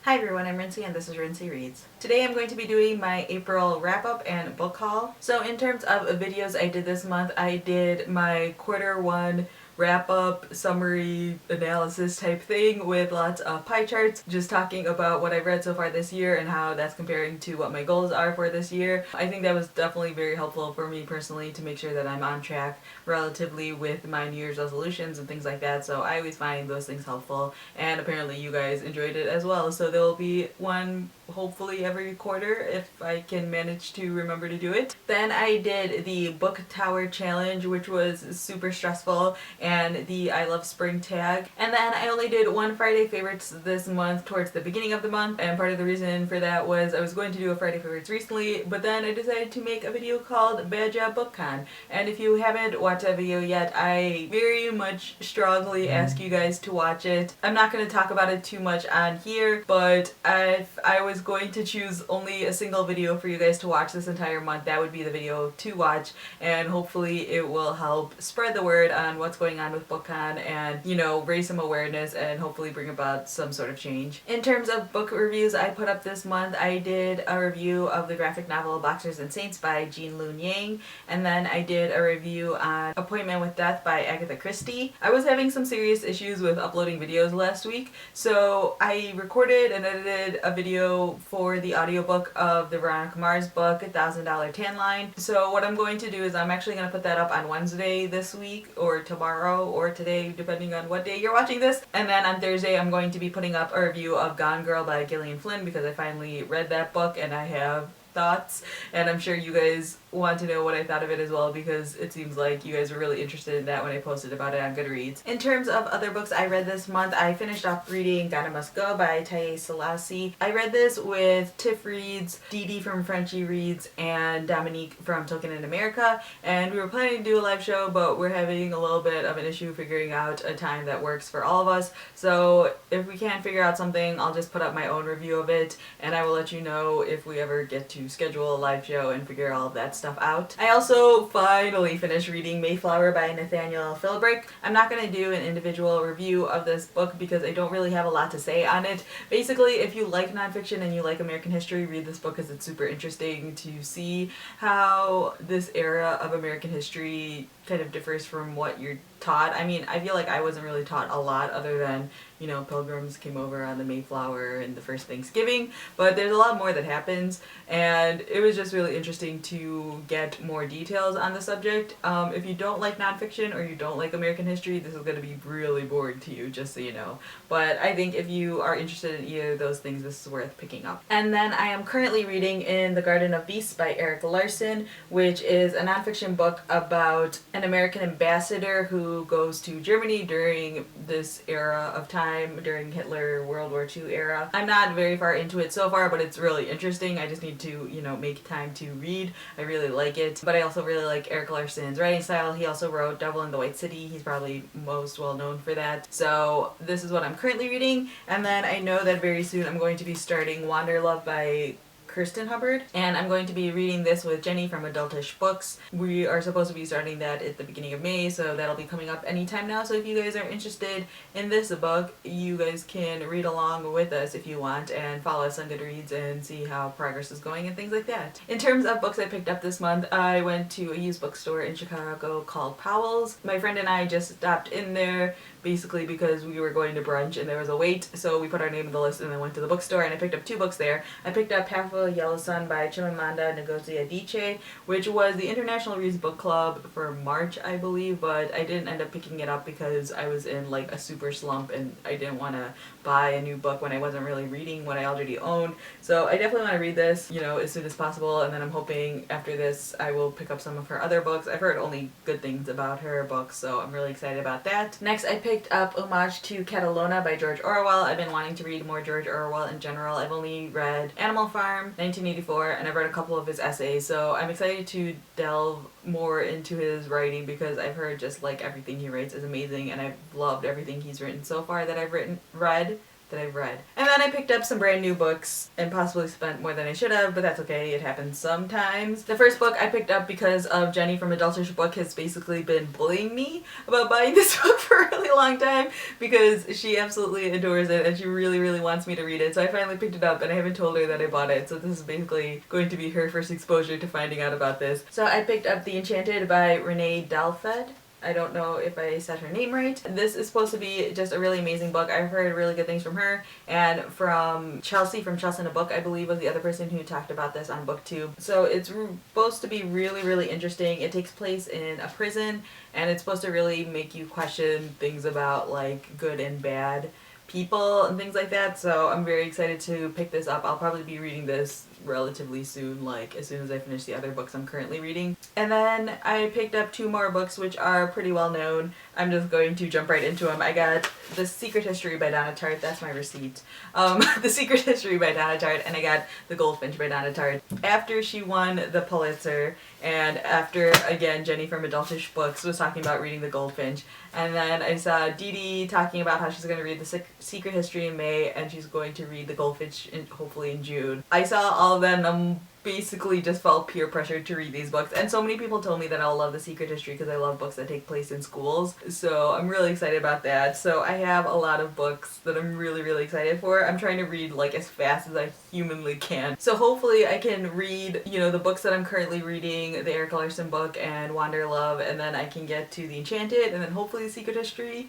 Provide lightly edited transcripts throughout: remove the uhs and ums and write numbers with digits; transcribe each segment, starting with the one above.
Hi everyone, I'm Rincey and this is Rincey Reads. Today I'm going to be doing my April wrap-up and book haul. So in terms of videos I did this month, I did my quarter one wrap-up, summary, analysis type thing with lots of pie charts, just talking about what I've read so far this year and how that's comparing to what my goals are for this year. I think that was definitely very helpful for me personally to make sure that I'm on track relatively with my New Year's resolutions and things like that, so I always find those things helpful, and apparently you guys enjoyed it as well, so there will be one hopefully every quarter if I can manage to remember to do it. Then I did the book tower challenge, which was super stressful, and the I love spring tag. And then I only did one Friday favorites this month towards the beginning of the month, and part of the reason for that was I was going to do a Friday favorites recently, but then I decided to make a video called Bad Job Book Con. And if you haven't watched that video yet, I very much strongly ask you guys to watch it. I'm not going to talk about it too much on here, but if I was going to choose only a single video for you guys to watch this entire month, that would be the video to watch, and hopefully it will help spread the word on what's going on with BookCon and, you know, raise some awareness and hopefully bring about some sort of change. In terms of book reviews I put up this month, I did a review of the graphic novel Boxers and Saints by Jean Lune Yang, and then I did a review on Appointment with Death by Agatha Christie. I was having some serious issues with uploading videos last week, so I recorded and edited a video for the audiobook of the Veronica Mars book, $1,000 Tan Line. So what I'm going to do is I'm actually going to put that up on Wednesday this week, or tomorrow, or today, depending on what day you're watching this. And then on Thursday I'm going to be putting up a review of Gone Girl by Gillian Flynn, because I finally read that book and I have thoughts, and I'm sure you guys want to know what I thought of it as well, because it seems like you guys were really interested in that when I posted about it on Goodreads. In terms of other books I read this month, I finished off reading Ghana Must Go by Taiye Selasi. I read this with Tiff Reads, Dee Dee from Frenchie Reads, and Dominique from Token in America, and we were planning to do a live show, but we're having a little bit of an issue figuring out a time that works for all of us, so if we can't figure out something, I'll just put up my own review of it, and I will let you know if we ever get to schedule a live show and figure all of that stuff out. I also finally finished reading Mayflower by Nathaniel Philbrick. I'm not going to do an individual review of this book because I don't really have a lot to say on it. Basically, if you like nonfiction and you like American history, read this book because it's super interesting to see how this era of American history kind of differs from what you're taught. I mean, I feel like I wasn't really taught a lot other than, you know, pilgrims came over on the Mayflower and the first Thanksgiving, but there's a lot more that happens, and it was just really interesting to get more details on the subject. If you don't like nonfiction or you don't like American history, this is going to be really boring to you, just so you know. But I think if you are interested in either of those things, this is worth picking up. And then I am currently reading In the Garden of Beasts by Eric Larson, which is a nonfiction book about an American ambassador who goes to Germany during this era of time, during Hitler World War II era. I'm not very far into it so far, but it's really interesting. I just need to, you know, make time to read. I really like it, but I also really like Eric Larson's writing style. He also wrote Devil in the White City. He's probably most well known for that. So this is what I'm currently reading, and then I know that very soon I'm going to be starting Wanderlove by Kirsten Hubbard, and I'm going to be reading this with Jenny from Adultish Books. We are supposed to be starting that at the beginning of May, so that'll be coming up anytime now. So if you guys are interested in this book, you guys can read along with us if you want and follow us on Goodreads and see how progress is going and things like that. In terms of books I picked up this month, I went to a used bookstore in Chicago called Powell's. My friend and I just stopped in there basically because we were going to brunch and there was a wait, so we put our name on the list and then went to the bookstore, and I picked up two books there. I picked up Half a Yellow Sun by Chimamanda Ngozi Adichie, which was the International Reads Book Club for March, I believe, but I didn't end up picking it up because I was in like a super slump and I didn't want to buy a new book when I wasn't really reading what I already owned. So I definitely want to read this, you know, as soon as possible, and then I'm hoping after this I will pick up some of her other books. I've heard only good things about her books, so I'm really excited about that. Next, I picked up Homage to Catalona by George Orwell. I've been wanting to read more George Orwell in general. I've only read Animal Farm, 1984, and I've read a couple of his essays, so I'm excited to delve more into his writing because I've heard just like everything he writes is amazing, and I've loved everything he's written so far that I've read. that I've read. And then I picked up some brand new books and possibly spent more than I should have, but that's okay, it happens sometimes. The first book I picked up because of Jenny from Adultish Book has basically been bullying me about buying this book for a really long time because she absolutely adores it and she really, really wants me to read it. So I finally picked it up and I haven't told her that I bought it. So this is basically going to be her first exposure to finding out about this. So I picked up The Enchanted by Renee Dalfed. I don't know if I said her name right. This is supposed to be just a really amazing book. I've heard really good things from her and from Chelsea from Chelsea in a Book, I believe, was the other person who talked about this on BookTube. So it's supposed to be really, really interesting. It takes place in a prison and it's supposed to really make you question things about like good and bad people and things like that. So I'm very excited to pick this up. I'll probably be reading this relatively soon, like as soon as I finish the other books I'm currently reading. And then I picked up 2 more books which are pretty well known. I'm just going to jump right into them. I got The Secret History by Donna Tartt, that's my receipt. The Secret History by Donna Tartt, and I got The Goldfinch by Donna Tartt. After she won the Pulitzer, and after, again, Jenny from Adultish Books was talking about reading The Goldfinch, and then I saw Dee Dee talking about how she's going to read The Secret History in May, and she's going to read The Goldfinch hopefully in June. I saw all of them, and I'm basically just felt peer pressured to read these books, and so many people told me that I'll love The Secret History because I love books that take place in schools, so I'm really excited about that. So I have a lot of books that I'm really, really excited for. I'm trying to read like as fast as I humanly can, so hopefully I can read, you know, the books that I'm currently reading, the Eric Larson book and Wander Love, and then I can get to The Enchanted and then hopefully The Secret History.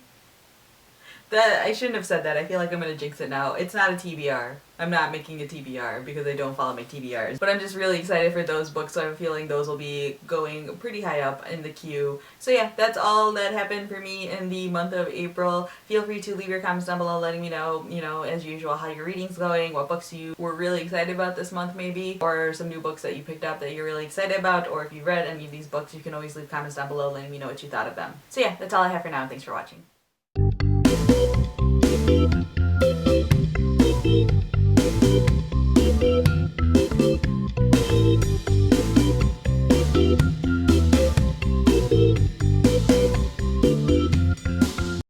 That I shouldn't have said that. I feel like I'm gonna jinx it now. It's not a TBR. I'm not making a TBR because I don't follow my TBRs. But I'm just really excited for those books, so I have a feeling those will be going pretty high up in the queue. So yeah, that's all that happened for me in the month of April. Feel free to leave your comments down below letting me know, you know, as usual, how your reading's going, what books you were really excited about this month maybe, or some new books that you picked up that you're really excited about, or if you read any of these books, you can always leave comments down below letting me know what you thought of them. So yeah, that's all I have for now, and thanks for watching. Thank you.